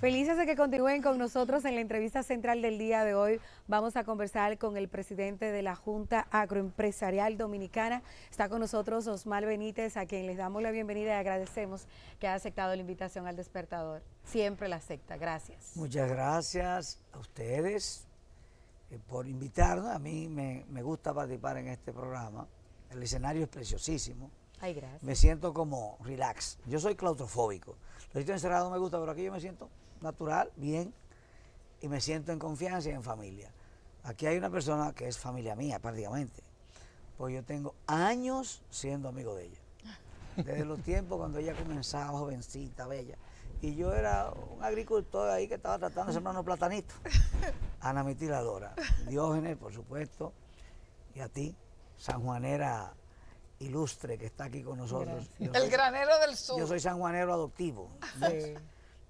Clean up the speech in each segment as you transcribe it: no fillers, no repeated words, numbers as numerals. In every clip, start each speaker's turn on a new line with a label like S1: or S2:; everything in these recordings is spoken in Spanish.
S1: Felices de que continúen con nosotros en la entrevista central del día de hoy. Vamos a conversar con el presidente de la Junta Agroempresarial Dominicana. Está con nosotros Osmar Benítez, a quien les damos la bienvenida y agradecemos que haya aceptado la invitación al Despertador. Siempre la acepta. Gracias.
S2: Muchas gracias a ustedes por invitarnos. A mí me gusta participar en este programa. El escenario es preciosísimo.
S1: Ay, gracias.
S2: Me siento como relax. Yo soy claustrofóbico. Los sitios encerrados me gusta, pero aquí yo me siento natural, bien, y me siento en confianza y en familia. Aquí hay una persona que es familia mía prácticamente, pues yo tengo años siendo amigo de ella. Desde los tiempos cuando ella comenzaba, jovencita, bella. Y yo era un agricultor ahí que estaba tratando de sembrar unos platanitos. Ana Mitila Lora, Diógenes, por supuesto, y a ti, sanjuanera ilustre que está aquí con nosotros.
S3: El granero del sur.
S2: Yo soy sanjuanero adoptivo.
S1: Sí.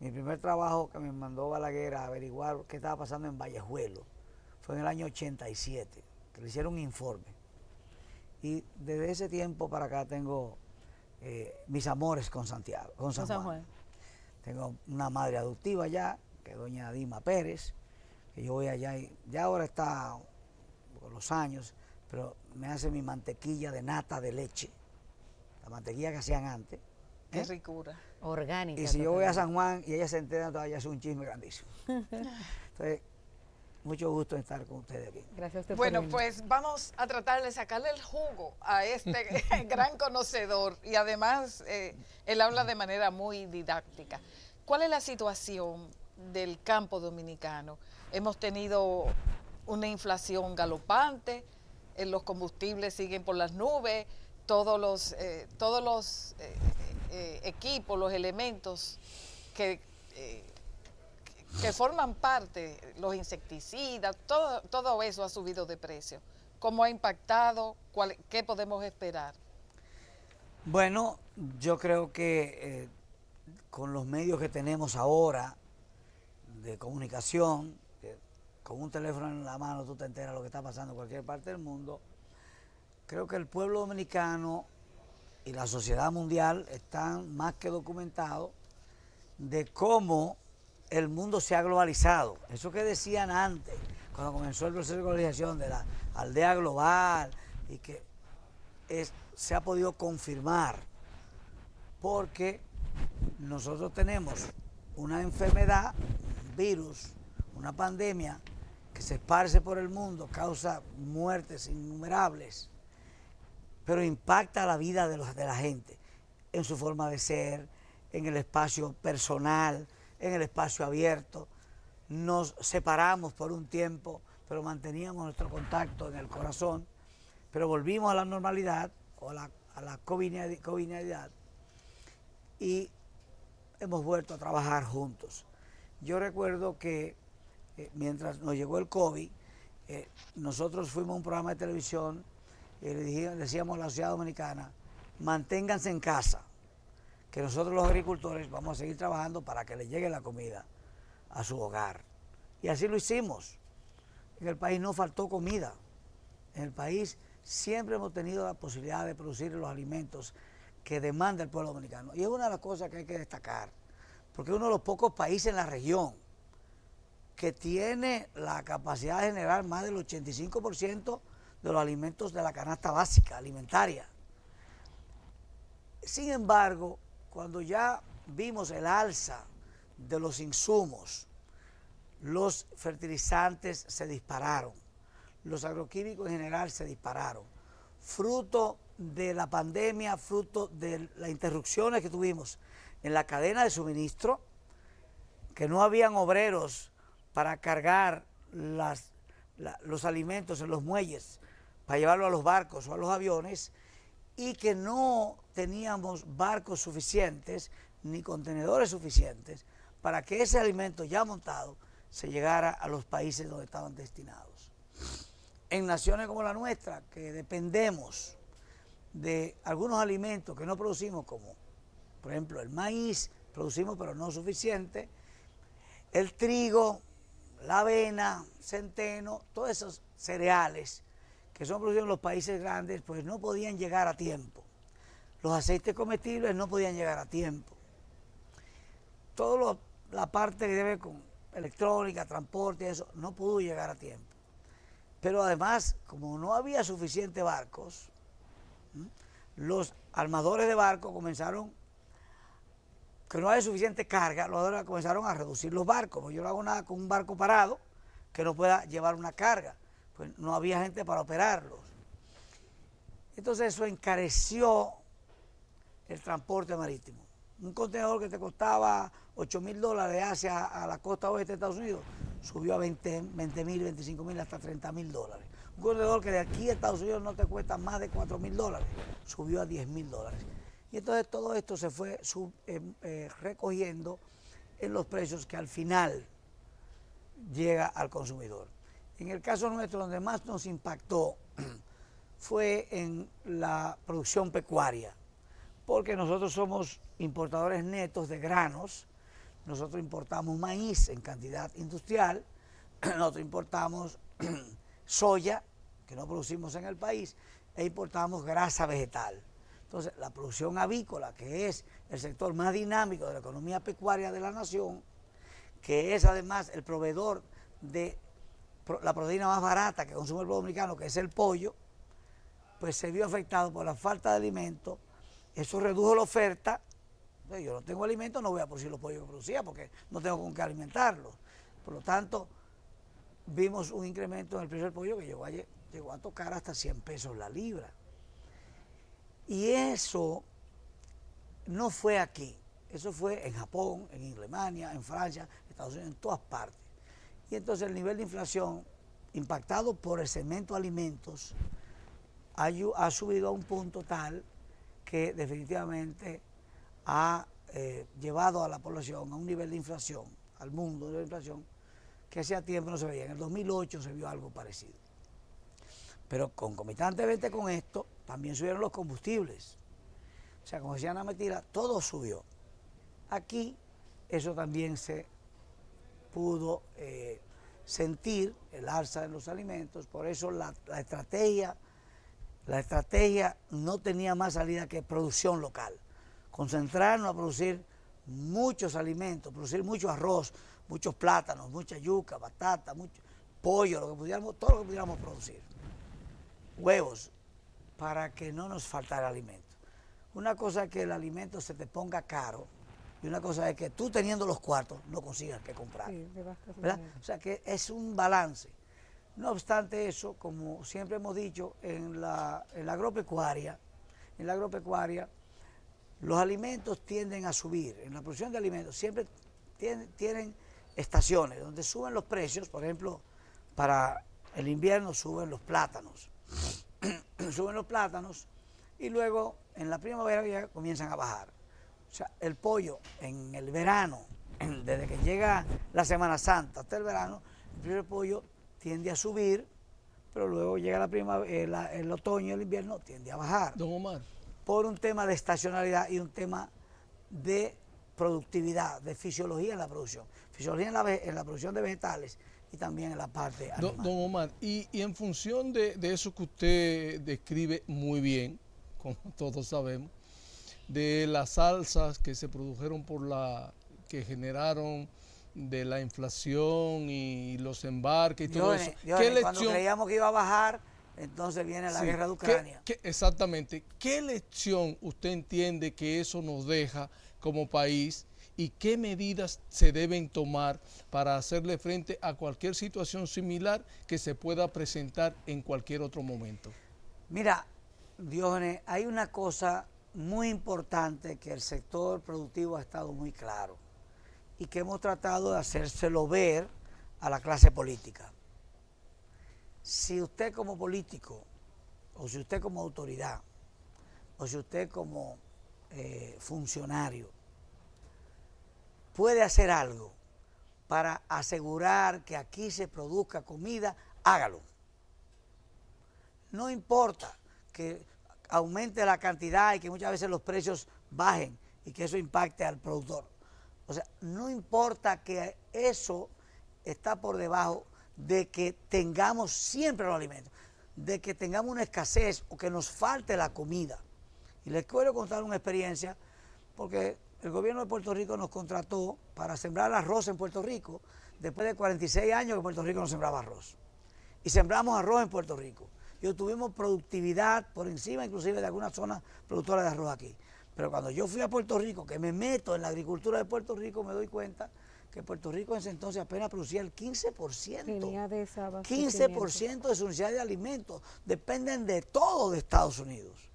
S2: Mi primer trabajo que me mandó Balaguer a averiguar qué estaba pasando en Vallejuelo fue en el año 87, que le hicieron un informe. Y desde ese tiempo para acá tengo mis amores con Santiago, con San Juan. Tengo una madre adoptiva ya, que es doña Dima Pérez, que yo voy allá y ya ahora está con los años, pero me hace mi mantequilla de nata de leche, la mantequilla que hacían antes.
S3: Qué ricura.
S1: Orgánica.
S2: Y si yo voy a San Juan y ella se entera, todavía es un chisme grandísimo. Entonces, mucho gusto en estar con ustedes aquí.
S1: Gracias a usted.
S3: Bueno, pues vamos a tratar de sacarle el jugo a este gran conocedor y además él habla de manera muy didáctica. ¿Cuál es la situación del campo dominicano? Hemos tenido una inflación galopante, los combustibles siguen por las nubes, todos los equipos, los elementos que forman parte, los insecticidas, todo eso ha subido de precio. ¿Cómo ha impactado? ¿Qué podemos esperar?
S2: Bueno, yo creo que con los medios que tenemos ahora de comunicación, con un teléfono en la mano tú te enteras lo que está pasando en cualquier parte del mundo, creo que el pueblo dominicano y la sociedad mundial están más que documentados de cómo el mundo se ha globalizado. Eso que decían antes, cuando comenzó el proceso de globalización de la aldea global, y que se ha podido confirmar, porque nosotros tenemos una enfermedad, un virus, una pandemia que se esparce por el mundo, causa muertes innumerables, pero impacta la vida de la gente, en su forma de ser, en el espacio personal, en el espacio abierto. Nos separamos por un tiempo, pero manteníamos nuestro contacto en el corazón, pero volvimos a la normalidad, o a la covidianidad, y hemos vuelto a trabajar juntos. Yo recuerdo que mientras nos llegó el COVID, nosotros fuimos a un programa de televisión y le decíamos a la sociedad dominicana, manténganse en casa, que nosotros los agricultores vamos a seguir trabajando para que les llegue la comida a su hogar. Y así lo hicimos. En el país no faltó comida. En el país siempre hemos tenido la posibilidad de producir los alimentos que demanda el pueblo dominicano. Y es una de las cosas que hay que destacar, porque es uno de los pocos países en la región que tiene la capacidad de generar más del 85% de los alimentos de la canasta básica alimentaria. Sin embargo, cuando ya vimos el alza de los insumos, los fertilizantes se dispararon, los agroquímicos en general se dispararon, fruto de la pandemia, fruto de las interrupciones que tuvimos en la cadena de suministro, que no habían obreros para cargar los alimentos en los muelles, para llevarlo a los barcos o a los aviones, y que no teníamos barcos suficientes ni contenedores suficientes para que ese alimento ya montado se llegara a los países donde estaban destinados. En naciones como la nuestra, que dependemos de algunos alimentos que no producimos, como por ejemplo el maíz, producimos pero no suficiente, el trigo, la avena, centeno, todos esos cereales que son producidos en los países grandes, pues no podían llegar a tiempo. Los aceites comestibles no podían llegar a tiempo. Todos los la parte que debe con electrónica, transporte y eso, no pudo llegar a tiempo. Pero además, como no había suficientes barcos, los armadores de barcos comenzaron, que no había suficiente carga, los armadores comenzaron a reducir los barcos. Pues yo no hago nada con un barco parado que no pueda llevar una carga. Pues no había gente para operarlos. Entonces eso encareció el transporte marítimo. Un contenedor que te costaba $8,000 de Asia a la costa oeste de Estados Unidos, subió a 20,000, 25,000, hasta $30,000. Un contenedor que de aquí a Estados Unidos no te cuesta más de $4,000, subió a $10,000. Y entonces todo esto se fue recogiendo en los precios que al final llega al consumidor. En el caso nuestro, donde más nos impactó fue en la producción pecuaria, porque nosotros somos importadores netos de granos. Nosotros importamos maíz en cantidad industrial, nosotros importamos soya, que no producimos en el país, e importamos grasa vegetal. Entonces, la producción avícola, que es el sector más dinámico de la economía pecuaria de la nación, que es además el proveedor de la proteína más barata que consume el pueblo dominicano, que es el pollo, pues se vio afectado por la falta de alimentos. Eso redujo la oferta. Yo no tengo alimentos, no voy a producir los pollos que producía porque no tengo con qué alimentarlos. Por lo tanto, vimos un incremento en el precio del pollo que llegó a tocar hasta 100 pesos la libra. Y eso no fue aquí, eso fue en Japón, en Alemania, en Francia, Estados Unidos, en todas partes. Y entonces el nivel de inflación, impactado por el segmento alimentos, ha subido a un punto tal que definitivamente ha llevado a la población a un nivel de inflación, al mundo de inflación, que hacía tiempo no se veía. En el 2008 se vio algo parecido. Pero concomitantemente con esto, también subieron los combustibles. O sea, como decía Ana Metira, todo subió. Aquí eso también se pudo sentir, el alza en los alimentos. Por eso la estrategia no tenía más salida que producción local. Concentrarnos a producir muchos alimentos, producir mucho arroz, muchos plátanos, mucha yuca, batata, mucho pollo, todo lo que pudiéramos producir. Huevos, para que no nos faltara alimento. Una cosa es que el alimento se te ponga caro y una cosa es que tú teniendo los cuartos no consigas que comprar. Sí, ¿verdad? O sea que es un balance. No obstante eso, como siempre hemos dicho, en la agropecuaria, los alimentos tienden a subir. En la producción de alimentos siempre tienen estaciones donde suben los precios. Por ejemplo, para el invierno suben los plátanos. Suben los plátanos y luego en la primavera ya comienzan a bajar. O sea, el pollo en el verano, desde que llega la Semana Santa hasta el verano, el precio del pollo tiende a subir, pero luego llega la primavera, el otoño y el invierno tiende a bajar.
S4: Don Omar.
S2: Por un tema de estacionalidad y un tema de productividad, de fisiología en la producción. Fisiología en la producción de vegetales y también en la parte animal.
S4: Don Omar, y en función de eso que usted describe muy bien, como todos sabemos, de las alzas que se produjeron que generaron de la inflación y los embarques y todo eso.
S2: Cuando creíamos que iba a bajar, entonces viene la guerra de Ucrania.
S4: Exactamente. ¿Qué lección usted entiende que eso nos deja como país y qué medidas se deben tomar para hacerle frente a cualquier situación similar que se pueda presentar en cualquier otro momento?
S2: Mira, Diógenes, hay una cosa muy importante que el sector productivo ha estado muy claro y que hemos tratado de hacérselo ver a la clase política. Si usted como político, o si usted como autoridad, o si usted como funcionario, puede hacer algo para asegurar que aquí se produzca comida, hágalo. No importa que aumente la cantidad y que muchas veces los precios bajen y que eso impacte al productor. O sea, no importa que eso está por debajo de que tengamos siempre los alimentos, de que tengamos una escasez o que nos falte la comida. Y les quiero contar una experiencia porque el gobierno de Puerto Rico nos contrató para sembrar arroz en Puerto Rico, después de 46 años que Puerto Rico no sembraba arroz. Y sembramos arroz en Puerto Rico. Y obtuvimos productividad por encima inclusive de algunas zonas productoras de arroz aquí. Pero cuando yo fui a Puerto Rico, que me meto en la agricultura de Puerto Rico, me doy cuenta que Puerto Rico en ese entonces apenas producía el 15%.
S1: Tenía de esa
S2: 15% de sus necesidades de alimentos dependen de todo de Estados Unidos.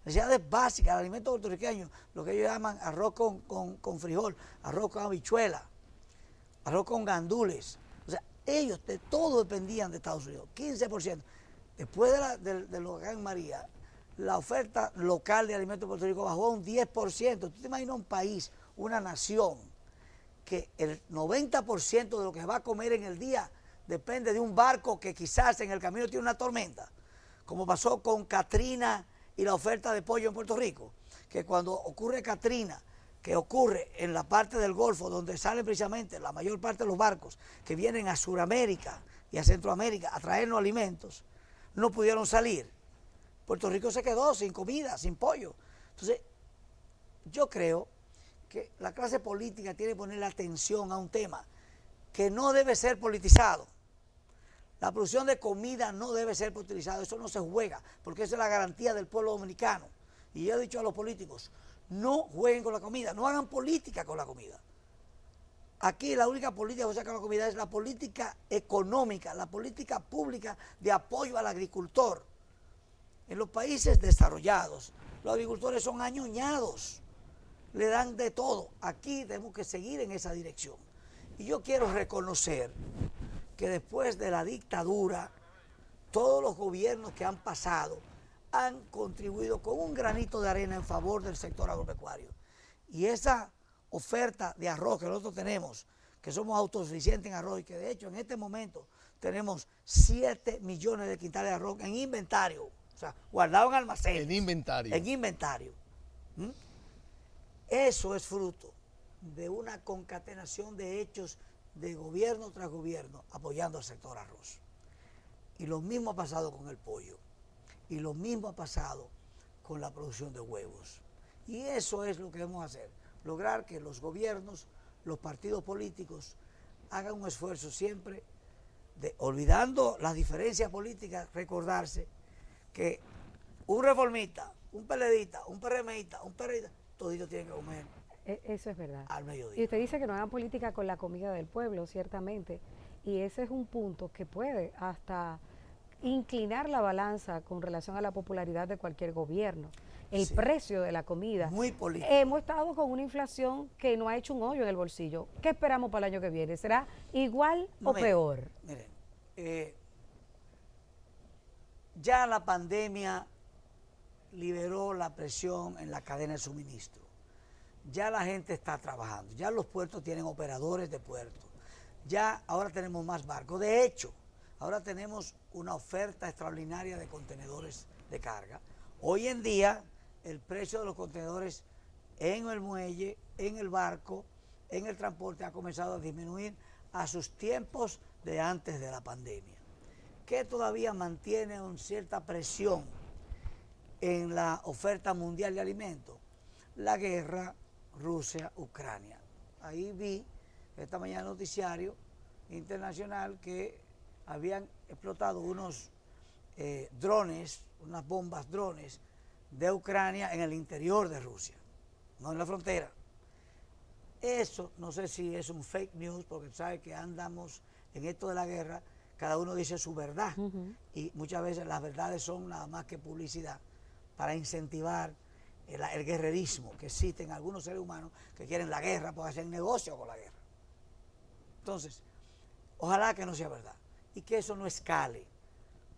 S2: Necesidades básicas, el alimento puertorriqueño, lo que ellos llaman arroz con frijol, arroz con habichuela, arroz con gandules. O sea, ellos de todo dependían de Estados Unidos, 15%. Después del huracán María, la oferta local de alimentos de Puerto Rico bajó a un 10%. ¿Tú te imaginas un país, una nación, que el 90% de lo que se va a comer en el día depende de un barco que quizás en el camino tiene una tormenta? Como pasó con Katrina y la oferta de pollo en Puerto Rico, que cuando ocurre Katrina, que ocurre en la parte del Golfo, donde salen precisamente la mayor parte de los barcos que vienen a Sudamérica y a Centroamérica a traernos alimentos, no pudieron salir. Puerto Rico se quedó sin comida, sin pollo. Entonces, yo creo que la clase política tiene que ponerle atención a un tema que no debe ser politizado. La producción de comida no debe ser utilizada, eso no se juega, porque esa es la garantía del pueblo dominicano. Y yo he dicho a los políticos, no jueguen con la comida, no hagan política con la comida. Aquí la única política que se saca con la comida es la política económica, la política pública de apoyo al agricultor. En los países desarrollados, los agricultores son añoñados, le dan de todo. Aquí tenemos que seguir en esa dirección. Y yo quiero reconocer que después de la dictadura, todos los gobiernos que han pasado han contribuido con un granito de arena en favor del sector agropecuario. Y esa oferta de arroz que nosotros tenemos, que somos autosuficientes en arroz y que de hecho en este momento tenemos 7 millones de quintales de arroz en inventario, o sea, guardado en almacén.
S4: En inventario.
S2: En inventario. Eso es fruto de una concatenación de hechos de gobierno tras gobierno apoyando al sector arroz. Y lo mismo ha pasado con el pollo. Y lo mismo ha pasado con la producción de huevos. Y eso es lo que debemos hacer. Lograr que los gobiernos, los partidos políticos hagan un esfuerzo siempre de, olvidando las diferencias políticas, recordarse que un reformista, un PLDista, un PRMista, un PRDista, toditos tienen que comer.
S1: Eso es verdad.
S2: Al mediodía.
S1: Y usted dice que no hagan política con la comida del pueblo, ciertamente. Y ese es un punto que puede hasta inclinar la balanza con relación a la popularidad de cualquier gobierno. El precio de la comida.
S2: Muy político.
S1: Hemos estado con una inflación que no ha hecho un hoyo en el bolsillo. ¿Qué esperamos para el año que viene? ¿Será igual o peor?
S2: Miren, ya la pandemia liberó la presión en la cadena de suministro. Ya la gente está trabajando, ya los puertos tienen operadores de puertos, ya ahora tenemos más barcos. De hecho, ahora tenemos una oferta extraordinaria de contenedores de carga. Hoy en día, el precio de los contenedores en el muelle, en el barco, en el transporte ha comenzado a disminuir a sus tiempos de antes de la pandemia, que todavía mantiene una cierta presión en la oferta mundial de alimentos. La guerra Rusia-Ucrania. Ahí vi esta mañana el noticiario internacional que habían explotado unos drones, unas bombas drones de Ucrania en el interior de Rusia, no en la frontera. Eso no sé si es un fake news, porque sabe que andamos en esto de la guerra, cada uno dice su verdad, y muchas veces las verdades son nada más que publicidad para incentivar el guerrerismo que existen algunos seres humanos que quieren la guerra porque hacen negocio con la guerra. Entonces, ojalá que no sea verdad y que eso no escale,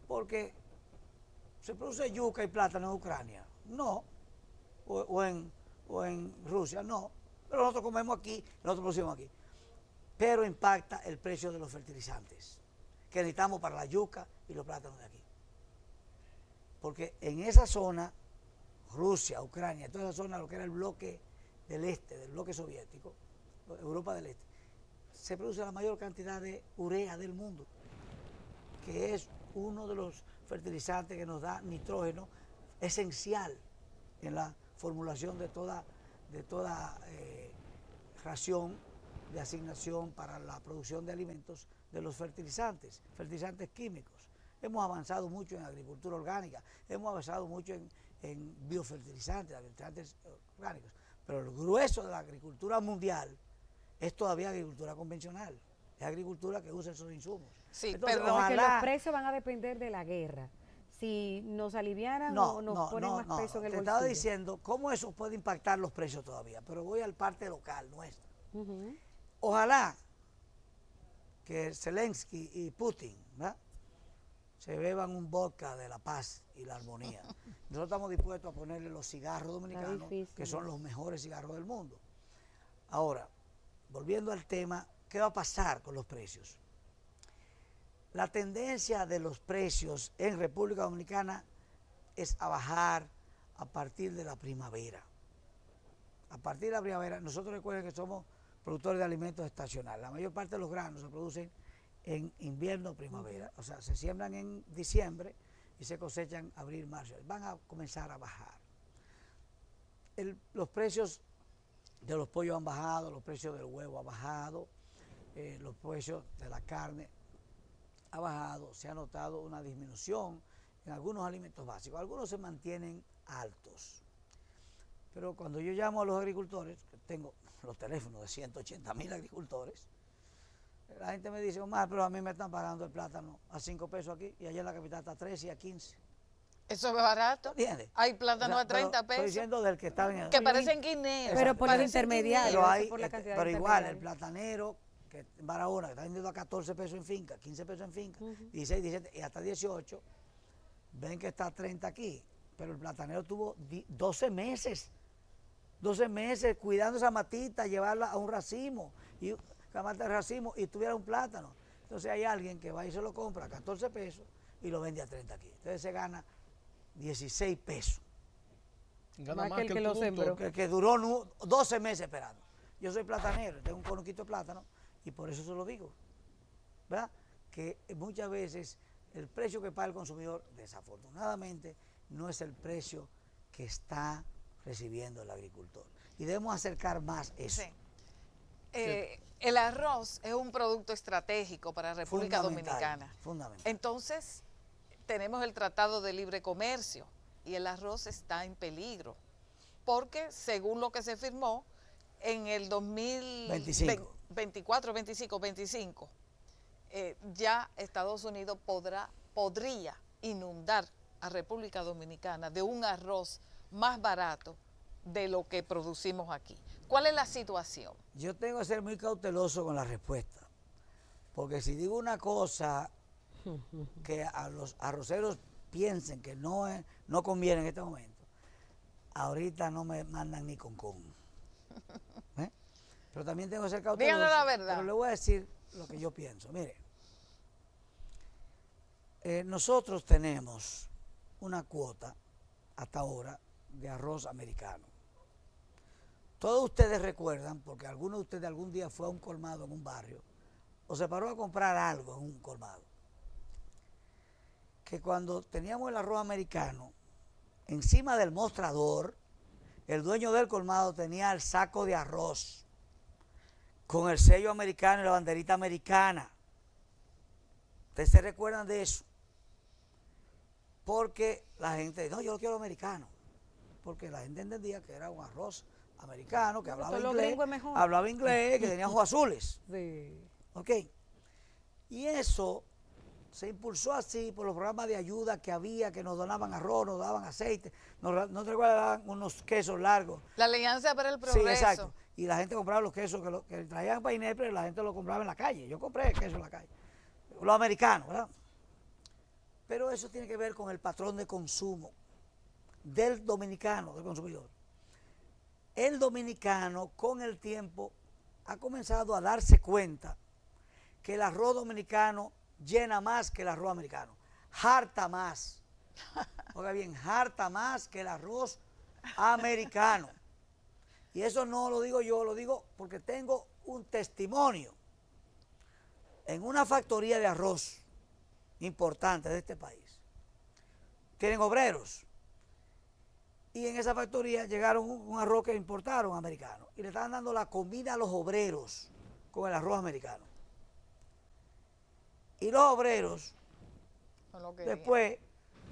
S2: porque se produce yuca y plátano en Ucrania, no, o en Rusia, no, pero nosotros comemos aquí, nosotros producimos aquí, pero impacta el precio de los fertilizantes que necesitamos para la yuca y los plátanos de aquí, porque en esa zona, Rusia, Ucrania, toda esa zona, lo que era el bloque del este, del bloque soviético, Europa del Este, se produce la mayor cantidad de urea del mundo, que es uno de los fertilizantes que nos da nitrógeno esencial en la formulación de toda de toda ración de asignación para la producción de alimentos de los fertilizantes químicos. Hemos avanzado mucho en agricultura orgánica, hemos avanzado mucho en biofertilizantes, orgánicos, pero el grueso de la agricultura mundial es todavía agricultura convencional, es agricultura que usa esos insumos.
S3: Sí,
S2: entonces,
S3: perdón,
S1: Porque los precios van a depender de la guerra. Si nos aliviaran o nos ponen más peso en el bolsillo.
S2: Te estaba diciendo cómo eso puede impactar los precios todavía, pero voy al parte local nuestra. Ojalá que Zelensky y Putin, ¿verdad?, se beban un vodka de la paz y la armonía. Nosotros estamos dispuestos a ponerle los cigarros dominicanos, que son los mejores cigarros del mundo. Ahora, volviendo al tema, ¿qué va a pasar con los precios? La tendencia de los precios en República Dominicana es a bajar a partir de la primavera. A partir de la primavera, nosotros recuerden que somos productores de alimentos estacionales. La mayor parte de los granos se producen en invierno o primavera. O sea, se siembran en diciembre y se cosechan abril, marzo. Van a comenzar a bajar. Los precios de los pollos han bajado, los precios del huevo han bajado, los precios de la carne ha bajado, se ha notado una disminución en algunos alimentos básicos, algunos se mantienen altos. Pero cuando yo llamo a los agricultores, tengo los teléfonos de 180,000 agricultores, la gente me dice, Omar, pero a mí me están pagando el plátano a 5 pesos aquí y allá en la capital está a 13 y a 15.
S3: Eso es barato.
S2: ¿Entiendes?
S3: Hay plátano a 30 pesos.
S2: Estoy diciendo del que está en
S3: que parecen guineos.
S1: Pero por el intermediario.
S2: Pero igual, el platanero que en Barahona, que está vendiendo a 14 pesos en finca, 15 pesos en finca, 16, 17 y hasta 18, ven que está a 30 aquí. Pero el platanero tuvo 12 meses cuidando esa matita, llevarla a un racimo, y la mata de racimo y tuviera un plátano. Entonces hay alguien que va y se lo compra a 14 pesos y lo vende a 30 aquí. Entonces se gana 16 pesos.
S4: Gana
S1: más que el que lo sembró.
S2: Que duró 12 meses esperando. Yo soy platanero, tengo un conoquito de plátano y por eso se lo digo, ¿verdad? Que muchas veces el precio que paga el consumidor, desafortunadamente, no es el precio que está recibiendo el agricultor. Y debemos acercar más eso.
S3: Sí. El arroz es un producto estratégico para República Dominicana.
S2: Fundamental.
S3: Entonces, tenemos el Tratado de Libre Comercio y el arroz está en peligro, porque según lo que se firmó en el 2024, 25, ya Estados Unidos podría inundar a República Dominicana de un arroz más barato de lo que producimos aquí. ¿Cuál es la situación?
S2: Yo tengo que ser muy cauteloso con la respuesta, porque si digo una cosa que a los arroceros piensen que no conviene en este momento, ahorita no me mandan ni con. Pero también tengo que ser cauteloso.
S3: Díganos la verdad.
S2: Pero le voy a decir lo que yo pienso. Mire, nosotros tenemos una cuota hasta ahora de arroz americano. Todos ustedes recuerdan, porque alguno de ustedes algún día fue a un colmado en un barrio, o se paró a comprar algo en un colmado, que cuando teníamos el arroz americano, encima del mostrador, el dueño del colmado tenía el saco de arroz con el sello americano y la banderita americana. ¿Ustedes se recuerdan de eso? Porque la gente, no, yo lo quiero americano, porque la gente entendía que era un arroz americano, que hablaba inglés, que tenía ojos azules.
S1: Sí.
S2: ¿Ok? Y eso se impulsó así por los programas de ayuda que había, que nos donaban arroz, nos daban aceite, no te daban unos quesos largos.
S3: La Alianza para el Progreso.
S2: Sí, exacto. Y la gente compraba los quesos que traían para Inepre, la gente lo compraba en la calle. Yo compré queso en la calle. Los americanos, ¿verdad? Pero eso tiene que ver con el patrón de consumo del dominicano, del consumidor. El dominicano con el tiempo ha comenzado a darse cuenta que el arroz dominicano llena más que el arroz americano, harta más. Oiga bien, harta más que el arroz americano. Y eso no lo digo yo, lo digo porque tengo un testimonio. En una factoría de arroz importante de este país, tienen obreros Y en esa factoría llegaron un arroz que importaron americano y le estaban dando la comida a los obreros con el arroz americano. Y los obreros, después,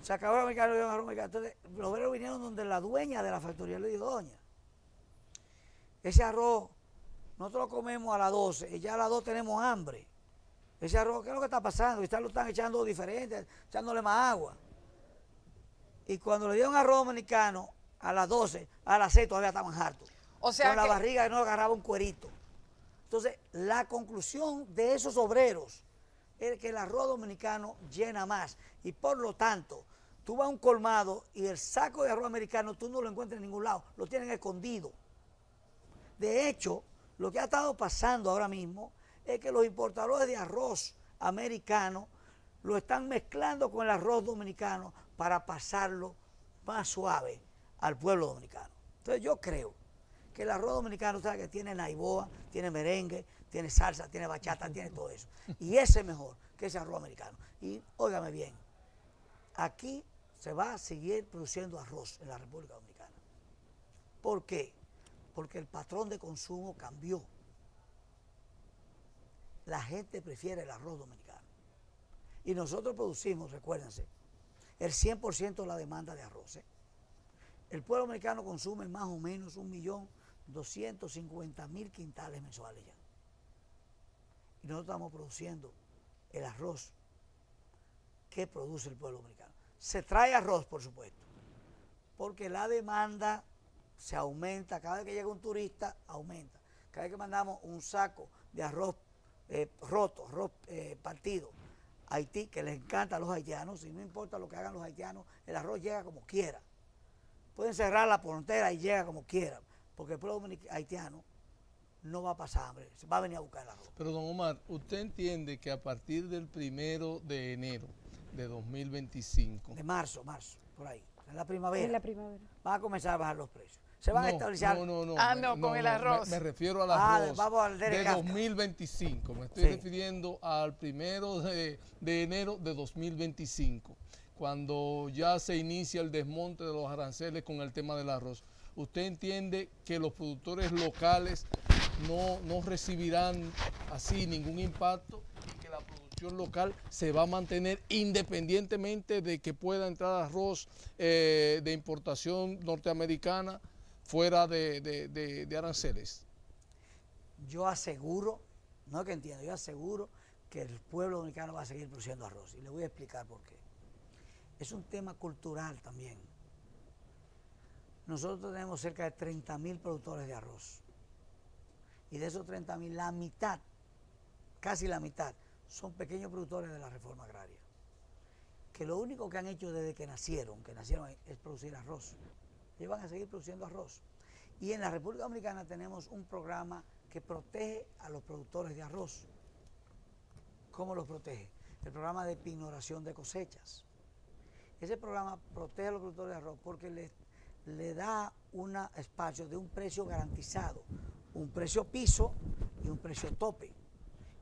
S2: se acabó el americano y el arroz americano. Entonces, los obreros vinieron donde la dueña de la factoría le dijo, doña, ese arroz, nosotros lo comemos a las 12 y ya a las 2 tenemos hambre. Ese arroz, ¿qué es lo que está pasando? Y lo están echando diferente, echándole más agua. Y cuando le dieron arroz dominicano a las 12, a las 6 todavía estaban hartos.
S3: O sea
S2: con la barriga no agarraba un cuerito. Entonces, la conclusión de esos obreros es que el arroz dominicano llena más. Y por lo tanto, tú vas a un colmado y el saco de arroz americano tú no lo encuentras en ningún lado, lo tienen escondido. De hecho, lo que ha estado pasando ahora mismo es que los importadores de arroz americano lo están mezclando con el arroz dominicano para pasarlo más suave al pueblo dominicano. Entonces yo creo que el arroz dominicano, sabe que tiene naiboa, tiene merengue, tiene salsa, tiene bachata, tiene todo eso. Y ese es mejor que ese arroz americano. Y óigame bien, aquí se va a seguir produciendo arroz en la República Dominicana. ¿Por qué? Porque el patrón de consumo cambió. La gente prefiere el arroz dominicano. Y nosotros producimos, recuérdense, el 100% de la demanda de arroz. El pueblo dominicano consume más o menos 1.250.000 quintales mensuales ya. Y nosotros estamos produciendo el arroz que produce el pueblo dominicano. Se trae arroz, por supuesto, porque la demanda se aumenta. Cada vez que llega un turista, aumenta. Cada vez que mandamos un saco de arroz roto, arroz partido, a Haití, que les encanta a los haitianos, y no importa lo que hagan los haitianos, el arroz llega como quiera. Pueden cerrar la frontera y llega como quiera, porque el pueblo haitiano no va a pasar hambre, se va a venir a buscar el arroz.
S4: Pero don Omar, ¿usted entiende que a partir del 1 de enero de 2025?
S2: De marzo, por ahí, en la primavera.
S1: En la primavera.
S2: Van a comenzar a bajar los precios. Se van a estabilizar.
S3: Con el arroz.
S4: Me refiero al arroz
S2: vamos al
S4: de 2025. Me estoy refiriendo al 1 de enero de 2025, cuando ya se inicia el desmonte de los aranceles con el tema del arroz. ¿Usted entiende que los productores locales no recibirán así ningún impacto y que la producción local se va a mantener independientemente de que pueda entrar arroz de importación norteamericana fuera de aranceles?
S2: Yo aseguro, no es que entiendo, yo aseguro que el pueblo dominicano va a seguir produciendo arroz. Y le voy a explicar por qué. Es un tema cultural también. Nosotros tenemos cerca de 30.000 productores de arroz. Y de esos 30.000, la mitad, casi la mitad, son pequeños productores de la reforma agraria. Que lo único que han hecho desde que nacieron es producir arroz. Ellos van a seguir produciendo arroz. Y en la República Dominicana tenemos un programa que protege a los productores de arroz. ¿Cómo los protege? El programa de pignoración de cosechas. Ese programa protege a los productores de arroz porque le da un espacio de un precio garantizado, un precio piso y un precio tope.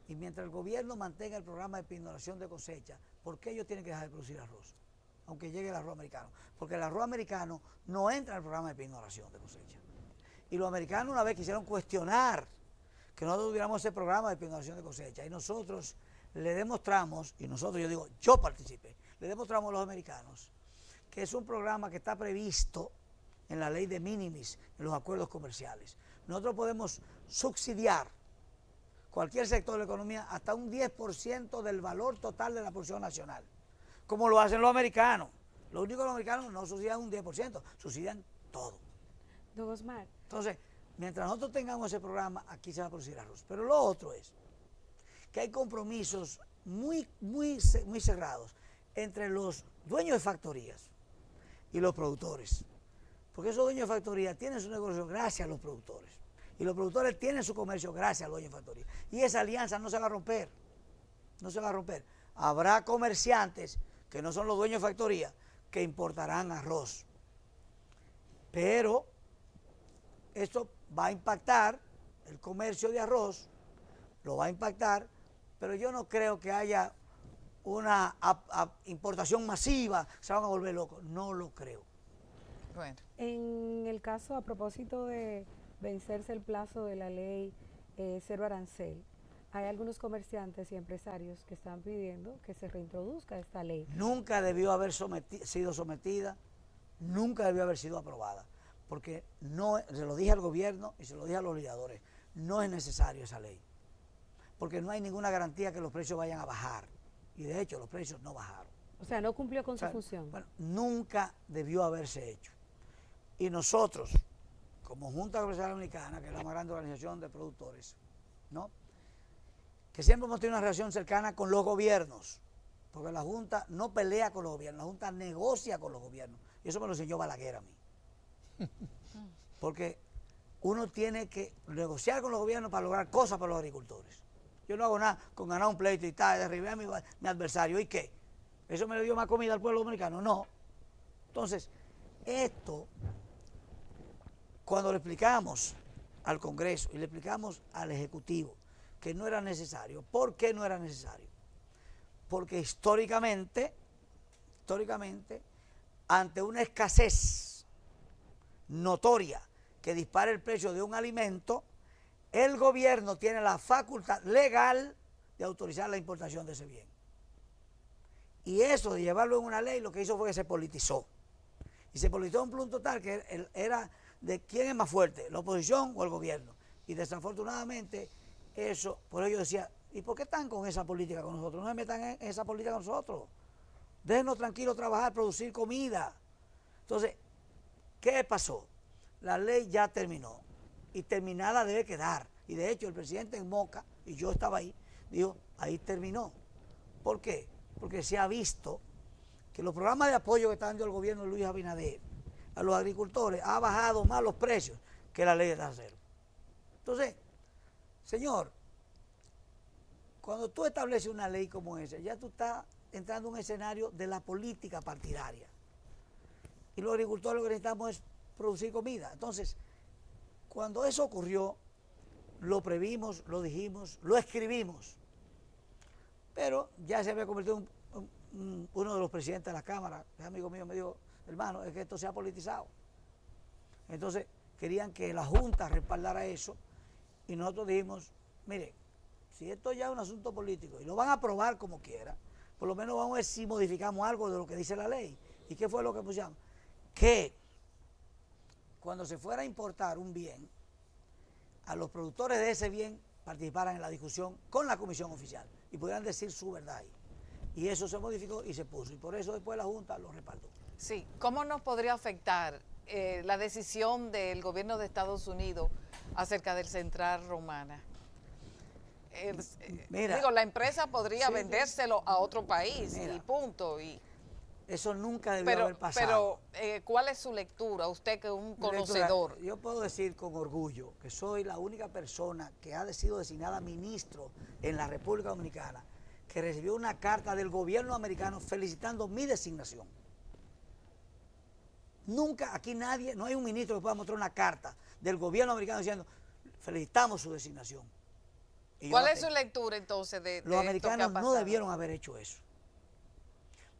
S2: Y mientras el gobierno mantenga el programa de pignoración de cosecha, ¿por qué ellos tienen que dejar de producir arroz? Aunque llegue el arroz americano. Porque el arroz americano no entra en el programa de pignoración de cosecha. Y los americanos una vez quisieron cuestionar que nosotros tuviéramos ese programa de pignoración de cosecha. Y nosotros le demostramos, y nosotros, yo digo, yo participé, le demostramos a los americanos que es un programa que está previsto en la ley de minimis, en los acuerdos comerciales. Nosotros podemos subsidiar cualquier sector de la economía hasta un 10% del valor total de la producción nacional, como lo hacen los americanos. Lo único que los americanos no subsidian un 10%, subsidian todo.
S1: Don Osmar.
S2: Entonces, mientras nosotros tengamos ese programa, aquí se va a producir arroz. Pero lo otro es que hay compromisos muy cerrados entre los dueños de factorías y los productores. Porque esos dueños de factoría tienen su negocio gracias a los productores. Y los productores tienen su comercio gracias a los dueños de factoría. Y esa alianza no se va a romper. No se va a romper. Habrá comerciantes que no son los dueños de factoría que importarán arroz. Pero esto va a impactar el comercio de arroz, lo va a impactar, pero yo no creo que haya una importación masiva, se van a volver locos. No lo creo.
S3: Bueno,
S1: En el caso, a propósito de vencerse el plazo de la ley cero arancel, hay algunos comerciantes y empresarios que están pidiendo que se reintroduzca esta ley.
S2: Nunca debió haber sido sometida, nunca debió haber sido aprobada, porque no, se lo dije al gobierno y se lo dije a los legisladores, no es necesario esa ley, porque no hay ninguna garantía que los precios vayan a bajar, y de hecho los precios no bajaron.
S1: O sea, no cumplió con
S2: O sea,
S1: su función.
S2: bueno, nunca debió haberse hecho. Y nosotros, como Junta Comercial Dominicana, que es la más grande organización de productores, ¿no?, que siempre hemos tenido una relación cercana con los gobiernos, porque la Junta no pelea con los gobiernos, la Junta negocia con los gobiernos. Y eso me lo enseñó Balaguer a mí. Porque uno tiene que negociar con los gobiernos para lograr cosas para los agricultores. Yo no hago nada con ganar un pleito y tal, derribar a mi adversario. ¿Y qué? ¿Eso me le dio más comida al pueblo dominicano? No. Entonces, esto, cuando le explicamos al Congreso y le explicamos al Ejecutivo que no era necesario, ¿por qué no era necesario? Porque históricamente, ante una escasez notoria que dispara el precio de un alimento, el gobierno tiene la facultad legal de autorizar la importación de ese bien. Y eso de llevarlo en una ley lo que hizo fue que se politizó. Y se politizó a un punto tal que era de quién es más fuerte, la oposición o el gobierno. Y desafortunadamente eso, por ello decía, ¿y por qué están con esa política con nosotros? No se metan en esa política con nosotros. Déjenos tranquilos trabajar, producir comida. Entonces, ¿qué pasó? La ley ya terminó y terminada debe quedar. Y de hecho el presidente en Moca, y yo estaba ahí, dijo, ahí terminó. ¿Por qué? Porque se ha visto que los programas de apoyo que está dando el gobierno de Luis Abinader a los agricultores ha bajado más los precios que la ley de tasa cero. Entonces, señor, cuando tú estableces una ley como esa, ya tú estás entrando en un escenario de la política partidaria. Y los agricultores lo que necesitamos es producir comida. Entonces, cuando eso ocurrió, lo previmos, lo dijimos, lo escribimos. Pero ya se había convertido en uno de los presidentes de la Cámara, que es amigo mío, me dijo, hermano, es que esto se ha politizado. Entonces, querían que la Junta respaldara eso. Y nosotros dijimos, mire, si esto ya es un asunto político y lo van a aprobar como quiera, por lo menos vamos a ver si modificamos algo de lo que dice la ley. ¿Y qué fue lo que pusimos? Que cuando se fuera a importar un bien, a los productores de ese bien participaran en la discusión con la comisión oficial y pudieran decir su verdad ahí. Y eso se modificó y se puso. Y por eso después la Junta lo respaldó.
S3: sí, ¿cómo nos podría afectar la decisión del gobierno de Estados Unidos acerca del Central Romana?
S2: Mira,
S3: digo, la empresa podría
S2: sí,
S3: vendérselo a otro país,
S2: mira,
S3: y punto.
S2: eso nunca debió haber
S3: Pero,
S2: pasado.
S3: ¿cuál es su lectura? Usted que es un conocedor.
S2: Yo puedo decir con orgullo que soy la única persona que ha sido designada ministro en la República Dominicana que recibió una carta del gobierno americano felicitando mi designación. Nunca, aquí nadie, no hay un ministro que pueda mostrar una carta del gobierno americano diciendo felicitamos su designación.
S3: ¿Cuál es su lectura entonces de
S2: los americanos
S3: esto que ha
S2: no
S3: pasado?
S2: debieron haber hecho eso,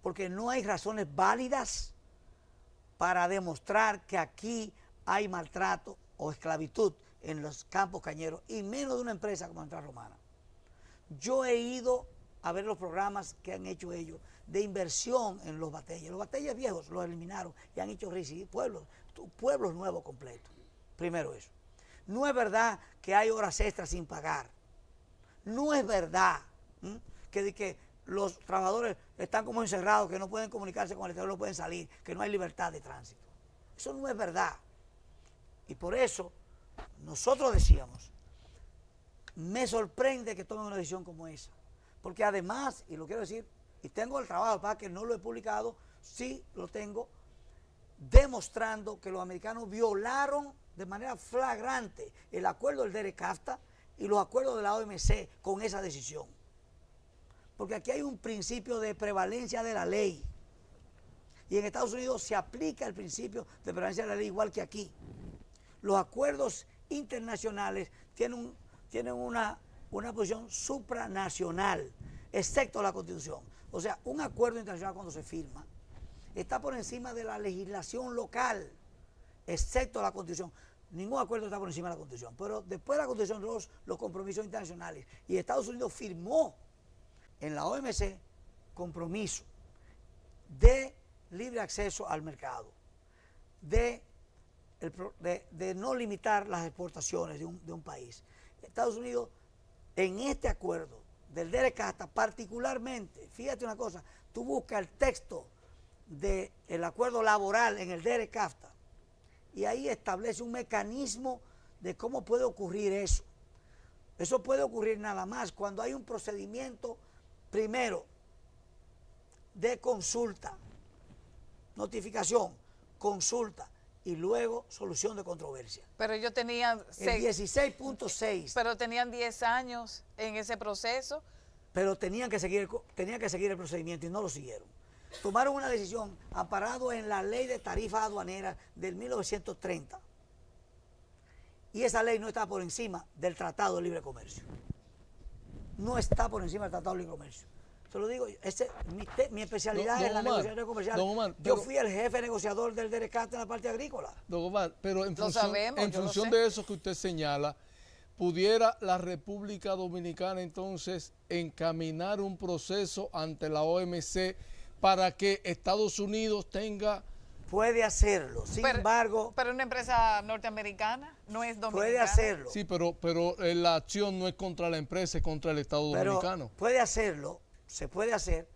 S2: porque no hay razones válidas para demostrar que aquí hay maltrato o esclavitud en los campos cañeros, y menos de una empresa como Central Romana. Yo he ido a ver los programas que han hecho ellos de inversión en los batalles. Los batalles viejos los eliminaron y han hecho residir pueblos nuevos completos. Primero eso. No es verdad que hay horas extras sin pagar. No es verdad que los trabajadores están como encerrados, que no pueden comunicarse con el exterior, no pueden salir, que no hay libertad de tránsito. Eso no es verdad. Y por eso nosotros decíamos, me sorprende que tomen una decisión como esa. Porque además, y lo quiero decir, y tengo el trabajo, para que no lo he publicado, sí lo tengo, demostrando que los americanos violaron de manera flagrante el acuerdo del DERECAFTA y los acuerdos de la OMC con esa decisión. Porque aquí hay un principio de prevalencia de la ley. Y en Estados Unidos se aplica el principio de prevalencia de la ley igual que aquí. Los acuerdos internacionales tienen una posición supranacional, excepto la Constitución. O sea, un acuerdo internacional cuando se firma está por encima de la legislación local. excepto la Constitución. Ningún acuerdo está por encima de la Constitución, pero después de la Constitución los compromisos internacionales, y Estados Unidos firmó en la OMC compromiso de libre acceso al mercado, de no limitar las exportaciones de un país. Estados Unidos, en este acuerdo del DERECAFTA, particularmente, fíjate una cosa, tú buscas el texto del acuerdo laboral en el DERECAFTA y ahí establece un mecanismo de cómo puede ocurrir eso. Eso puede ocurrir nada más cuando hay un procedimiento, primero, de consulta, notificación, consulta y luego solución de controversia.
S3: Pero ellos tenían...
S2: El 16.6.
S3: Pero tenían 10 años en ese proceso.
S2: Pero tenían que seguir el procedimiento y no lo siguieron. Tomaron una decisión amparado en la ley de tarifas aduaneras del 1930. Y esa ley no está por encima del Tratado de Libre Comercio. No está por encima del Tratado de Libre Comercio. Se lo digo, mi especialidad es la negociación comercial. Yo fui el jefe negociador del DERECAFTA en la parte agrícola.
S4: Don Omar, pero en
S3: función
S4: de eso que usted señala, ¿pudiera la República Dominicana entonces encaminar un proceso ante la OMC para que Estados Unidos tenga...
S2: Puede hacerlo, sin embargo...
S3: Pero una empresa norteamericana no es dominicana.
S2: Puede hacerlo.
S4: Sí, pero la acción no es contra la empresa, es contra el Estado dominicano.
S2: Puede hacerlo, se puede hacer,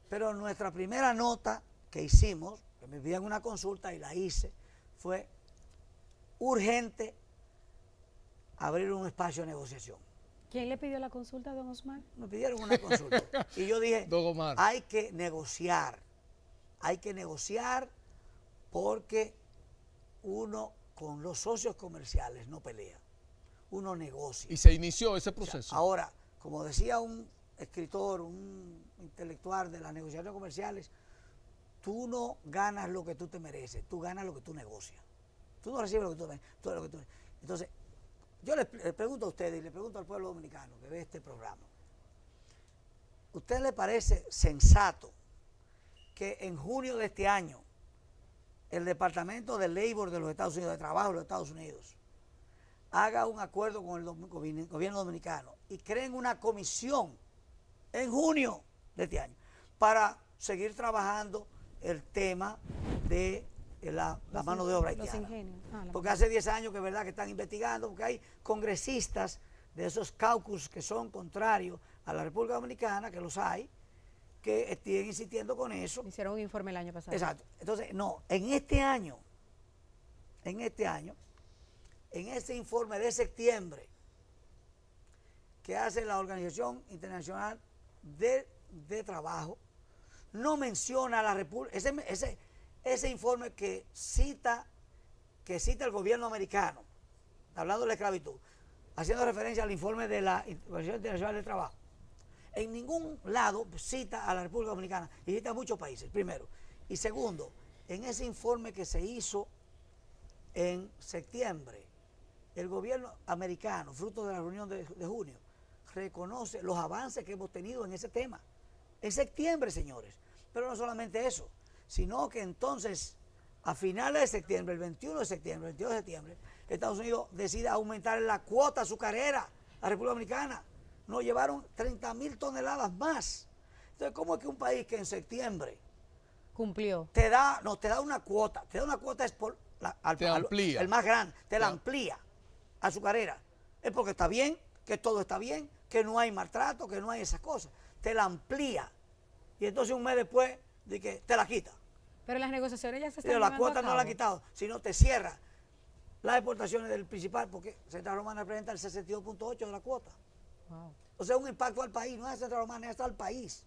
S2: pero nuestra primera nota que hicimos, que me pidieron una consulta y la hice, fue urgente abrir un espacio de negociación.
S1: ¿Quién le pidió la consulta, don Osmar?
S2: Me pidieron una consulta y yo dije,
S4: don Omar,
S2: hay que negociar porque uno con los socios comerciales no pelea, uno negocia.
S4: Y se inició ese proceso.
S2: O sea, ahora, como decía un escritor, un intelectual de las negociaciones comerciales, tú no ganas lo que tú te mereces, tú ganas lo que tú negocias. Tú no recibes lo que tú mereces. Entonces, yo les pregunto a ustedes y le pregunto al pueblo dominicano que ve este programa, ¿usted le parece sensato que en junio de este año el Departamento de Labor de los Estados Unidos, de Trabajo de los Estados Unidos, haga un acuerdo con el gobierno dominicano y creen una comisión en junio de este año para seguir trabajando el tema de la mano de obra haitiana? Porque hace 10 años que es verdad que están investigando, porque hay congresistas de esos caucus que son contrarios a la República Dominicana, que los hay, que siguen insistiendo con eso.
S1: Hicieron un informe el año pasado.
S2: Exacto. Entonces, no, en este año, en ese informe de septiembre que hace la Organización Internacional de Trabajo, no menciona a la República, ese informe que cita el gobierno americano, hablando de la esclavitud, haciendo referencia al informe de la Organización Internacional de Trabajo, en ningún lado cita a la República Dominicana y cita a muchos países, primero. Y segundo, en ese informe que se hizo en septiembre, el gobierno americano, fruto de la reunión de junio, reconoce los avances que hemos tenido en ese tema. En septiembre, señores. Pero no solamente eso, sino que entonces, a finales de septiembre, el 21 de septiembre, el 22 de septiembre, Estados Unidos decide aumentar la cuota azucarera a la República Dominicana. Nos llevaron 30.000 toneladas más. Entonces, ¿cómo es que un país que en septiembre
S1: cumplió,
S2: te da una cuota, es por
S4: amplía,
S2: el más grande, la amplía, azucarera? Es porque está bien, que todo está bien, que no hay maltrato, que no hay esas cosas. Te la amplía. Y entonces un mes después de que te la quita.
S1: Pero las negociaciones ya se están
S2: Pero la
S1: llevando
S2: cuota
S1: a
S2: no la ha
S1: cabo.
S2: quitado, sino te cierra las exportaciones del principal, porque Central Romana representa el 62.8 de la cuota.
S1: Wow.
S2: O sea, un impacto al país, no es a Central Romana, es al país.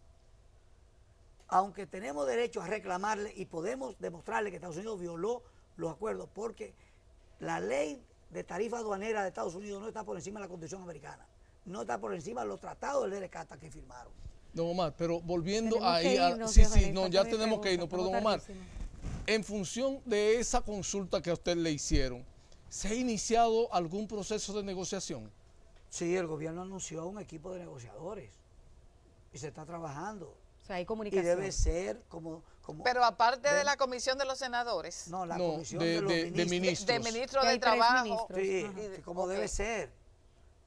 S2: Aunque tenemos derecho a reclamarle y podemos demostrarle que Estados Unidos violó los acuerdos, porque la ley de tarifa aduanera de Estados Unidos no está por encima de la Constitución americana, no está por encima de los tratados del DERECAFTA que firmaron.
S4: Don Omar, pero volviendo
S1: Tenemos
S4: ahí,
S1: que irnos,
S4: sí,
S1: Giovanni,
S4: no,
S1: falta
S4: ya
S1: mi
S4: tenemos que irnos, pero don Omar,
S1: tardísimo.
S4: en función de esa consulta que a usted le hicieron, ¿se ha iniciado algún proceso de negociación?
S2: Sí, el gobierno anunció un equipo de negociadores y se está trabajando.
S1: O sea, hay
S2: Y
S1: comunicación.
S2: debe ser como
S3: Pero aparte de la comisión de los senadores,
S2: no, la
S4: No,
S2: comisión
S4: de-
S2: de los
S4: de- de
S2: ministros.
S4: ministros.
S3: de ministro
S1: Que
S3: de
S1: hay 3
S3: Trabajo.
S1: ministros.
S2: Sí,
S1: Ajá.
S2: sí, como
S3: Ok.
S2: debe ser.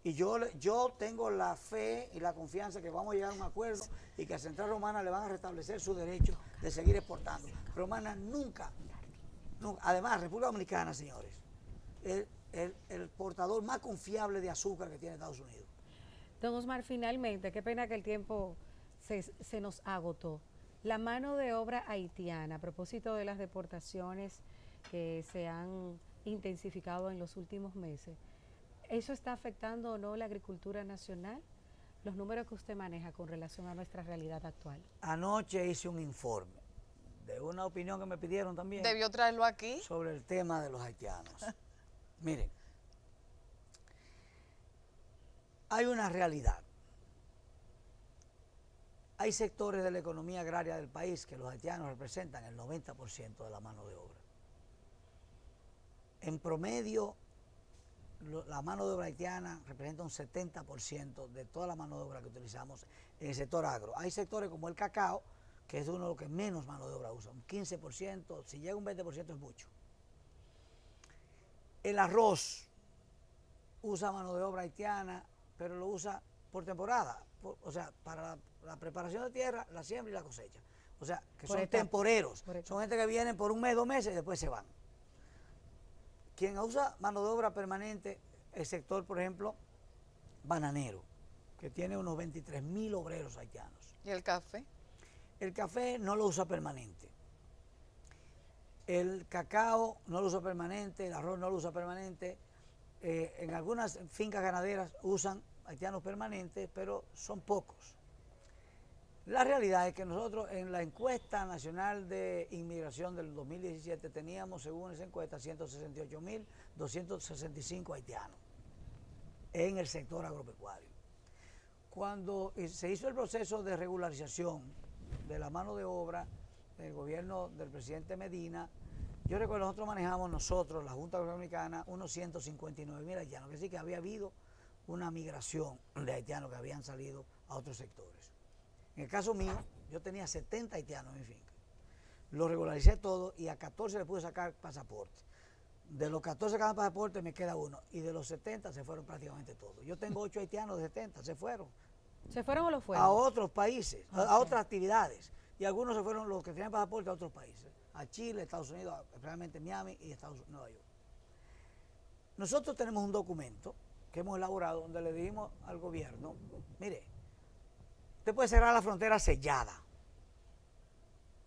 S2: Y yo tengo la fe y la confianza que vamos a llegar a un acuerdo y que a Central Romana le van a restablecer su derecho de seguir exportando. Romana nunca, además, República Dominicana, señores, el portador más confiable de azúcar que tiene Estados Unidos.
S1: Don Osmar, finalmente, qué pena que el tiempo se nos agotó. La mano de obra haitiana, a propósito de las deportaciones que se han intensificado en los últimos meses, ¿eso está afectando o no la agricultura nacional? Los números que usted maneja con relación a nuestra realidad actual.
S2: Anoche hice un informe de una opinión que me pidieron también
S3: Debió traerlo aquí.
S2: sobre el tema de los haitianos. Miren, hay una realidad. Hay sectores de la economía agraria del país que los haitianos representan el 90% de la mano de obra. En promedio, la mano de obra haitiana representa un 70% de toda la mano de obra que utilizamos en el sector agro. Hay sectores como el cacao, que es uno de los que menos mano de obra usa, un 15%, si llega a un 20% es mucho. El arroz usa mano de obra haitiana, pero lo usa por temporada, o sea, para la preparación de tierra, la siembra y la cosecha. O sea, que
S1: Por
S2: son
S1: etapa.
S2: temporeros,
S1: Por etapa.
S2: son gente que vienen por un mes, 2 meses y después se van. Quien usa mano de obra permanente, el sector, por ejemplo, bananero, que tiene unos 23.000 obreros haitianos.
S3: ¿Y el café?
S2: El café no lo usa permanente. El cacao no lo usa permanente, el arroz no lo usa permanente. En algunas fincas ganaderas usan haitianos permanentes, pero son pocos. La realidad es que nosotros en la encuesta nacional de inmigración del 2017 teníamos, según esa encuesta, 168.265 haitianos en el sector agropecuario. Cuando se hizo el proceso de regularización de la mano de obra del gobierno del presidente Medina, yo recuerdo nosotros manejamos la Junta Dominicana, unos 159.000 haitianos, que sí que había habido una migración de haitianos que habían salido a otros sectores. En el caso mío, yo tenía 70 haitianos en mi finca. Lo regularicé todo y a 14 le pude sacar pasaporte. De los 14 que dan pasaporte me queda uno y de los 70 se fueron prácticamente todos. Yo tengo 8 haitianos de 70, se fueron.
S1: ¿Se fueron o lo fueron?
S2: A otros países,
S1: Okay.
S2: a otras actividades. Y algunos se fueron, los que tenían pasaporte, a otros países. A Chile, Estados Unidos, especialmente Miami y Nueva York. Nosotros tenemos un documento que hemos elaborado donde le dijimos al gobierno, mire, usted puede cerrar la frontera sellada.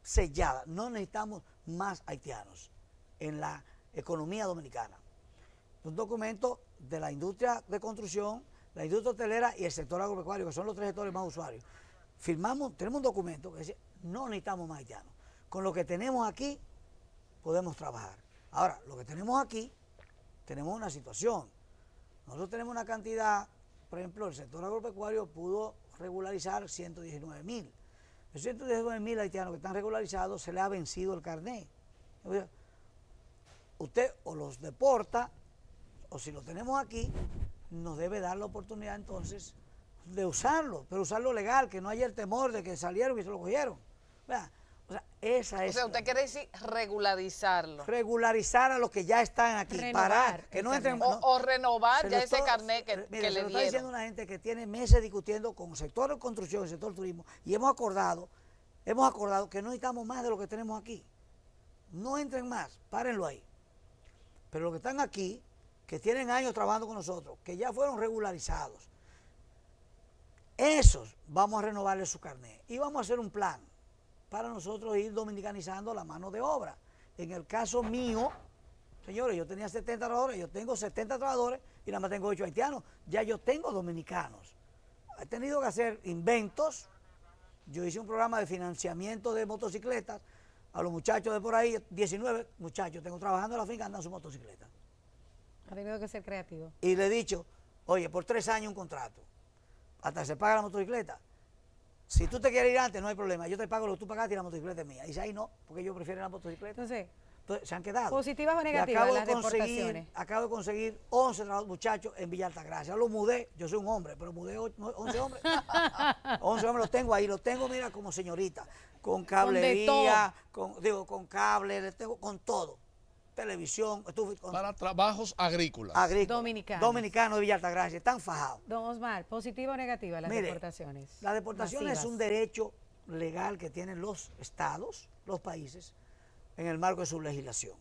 S2: Sellada. No necesitamos más haitianos en la economía dominicana. Un documento de la industria de construcción, la industria hotelera y el sector agropecuario, que son los 3 sectores más usuarios. Tenemos un documento que dice, no necesitamos más haitianos. Con lo que tenemos aquí, podemos trabajar. Ahora, lo que tenemos aquí, tenemos una situación. Nosotros tenemos una cantidad, por ejemplo, el sector agropecuario pudo regularizar 119.000. Los 119.000 haitianos que están regularizados se les ha vencido el carnet. Usted o los deporta, o si lo tenemos aquí, nos debe dar la oportunidad entonces de usarlo, pero usarlo legal, que no haya el temor de que salieron y se lo cogieron. O sea, esa es.
S3: O sea, usted quiere decir regularizarlo.
S2: Regularizar a los que ya están aquí,
S1: Renovar
S2: parar, que
S1: el
S2: no entren.
S1: carnet.
S3: O renovar
S2: Se
S3: ya
S2: lo
S3: ese
S2: estoy-
S3: carnet que
S2: mire, se
S3: le
S2: lo está diciendo
S3: dieron.
S2: una gente que tiene meses discutiendo con el sector de construcción, el sector del turismo, y hemos acordado que no necesitamos más de lo que tenemos aquí. No entren más, párenlo ahí. Pero los que están aquí, que tienen años trabajando con nosotros, que ya fueron regularizados, esos vamos a renovarles su carnet y vamos a hacer un plan para nosotros ir dominicanizando la mano de obra. En el caso mío, señores, yo tenía 70 trabajadores, yo tengo 70 trabajadores y nada más tengo 8 haitianos. Ya yo tengo dominicanos. He tenido que hacer inventos. Yo hice un programa de financiamiento de motocicletas a los muchachos de por ahí, 19 muchachos tengo trabajando en la finca, andan en su motocicleta.
S1: Ha tenido que ser creativo.
S2: Y le he dicho, oye, por 3 años un contrato, hasta que se paga la motocicleta. Si tú te quieres ir antes, no hay problema, yo te pago lo que tú pagaste y la motocicleta es mía. Y dice, ahí no, porque yo prefiero la motocicleta.
S1: Entonces,
S2: Entonces, se han quedado.
S1: ¿Positivas o
S2: Y
S1: negativas las deportaciones?
S2: acabo de conseguir 11 muchachos en Villa Altagracia. Los mudé, yo soy un hombre, pero mudé 11 hombres. 11 hombres los tengo ahí, los tengo, mira, como señorita, con cablería, con cable, les tengo con todo. Televisión,
S4: para trabajos agrícolas.
S2: Dominicanos de Villa Altagracia, están fajados.
S1: Don Osmar, ¿positiva o negativa las deportaciones?
S2: La deportación
S1: masivas?
S2: es un derecho legal que tienen los estados, los países, en el marco de su legislación.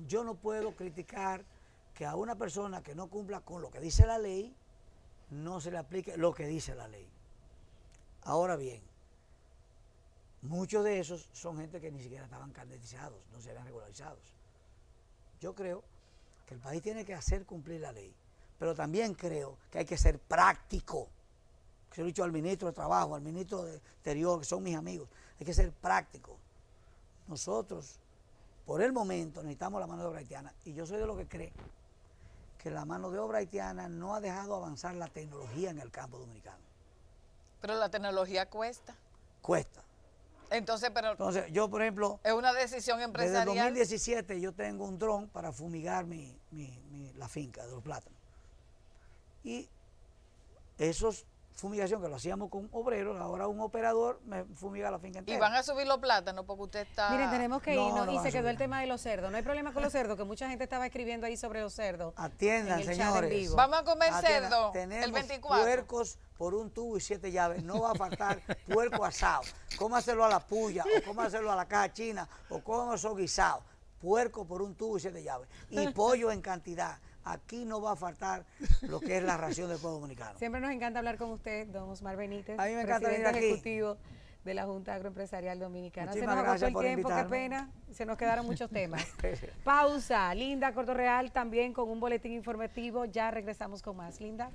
S2: Yo no puedo criticar que a una persona que no cumpla con lo que dice la ley, no se le aplique lo que dice la ley. Ahora bien, muchos de esos son gente que ni siquiera estaban carnetizados, no se habían regularizados. Yo creo que el país tiene que hacer cumplir la ley, pero también creo que hay que ser práctico. Se lo he dicho al ministro de Trabajo, al ministro de Exterior, que son mis amigos, hay que ser práctico. Nosotros, por el momento, necesitamos la mano de obra haitiana, y yo soy de los que cree que la mano de obra haitiana no ha dejado avanzar la tecnología en el campo dominicano.
S3: Pero la tecnología cuesta.
S2: Cuesta.
S3: Entonces,
S2: yo, por ejemplo,
S3: es una decisión empresarial.
S2: Desde el 2017 yo tengo un dron para fumigar la finca de los plátanos. Y esos fumigación que lo hacíamos con obreros, ahora un operador me fumiga la finca entera.
S3: Y van a subir los plátanos porque usted está...
S1: Miren, tenemos que irnos y se quedó el
S2: subir.
S1: tema de los cerdos. No hay problema con los cerdos, que mucha gente estaba escribiendo ahí sobre los cerdos.
S2: Atiendan,
S1: en el chat en
S2: señores.
S1: vivo.
S3: Vamos a comer
S2: Atiendan.
S3: cerdo
S2: Tenemos
S3: el 24.
S2: puercos por un tubo y 7 llaves. No va a faltar puerco asado. Cómaselo a la puya, o cómaselo a la caja china, o cómaselo guisado. Puerco por un tubo y 7 llaves. Y pollo en cantidad. Aquí no va a faltar lo que es la ración del pueblo dominicano.
S1: Siempre nos encanta hablar con usted, don Osmar Benítez,
S2: A mí me encanta
S1: presidente
S2: venir aquí.
S1: ejecutivo de la Junta Agroempresarial Dominicana.
S2: Muchísimas
S1: Se nos agotó
S2: gracias
S1: el
S2: por
S1: tiempo, qué
S2: invitarme.
S1: pena, se nos quedaron muchos temas. Pausa, Linda Cortorreal también con un boletín informativo, ya regresamos con más. Linda.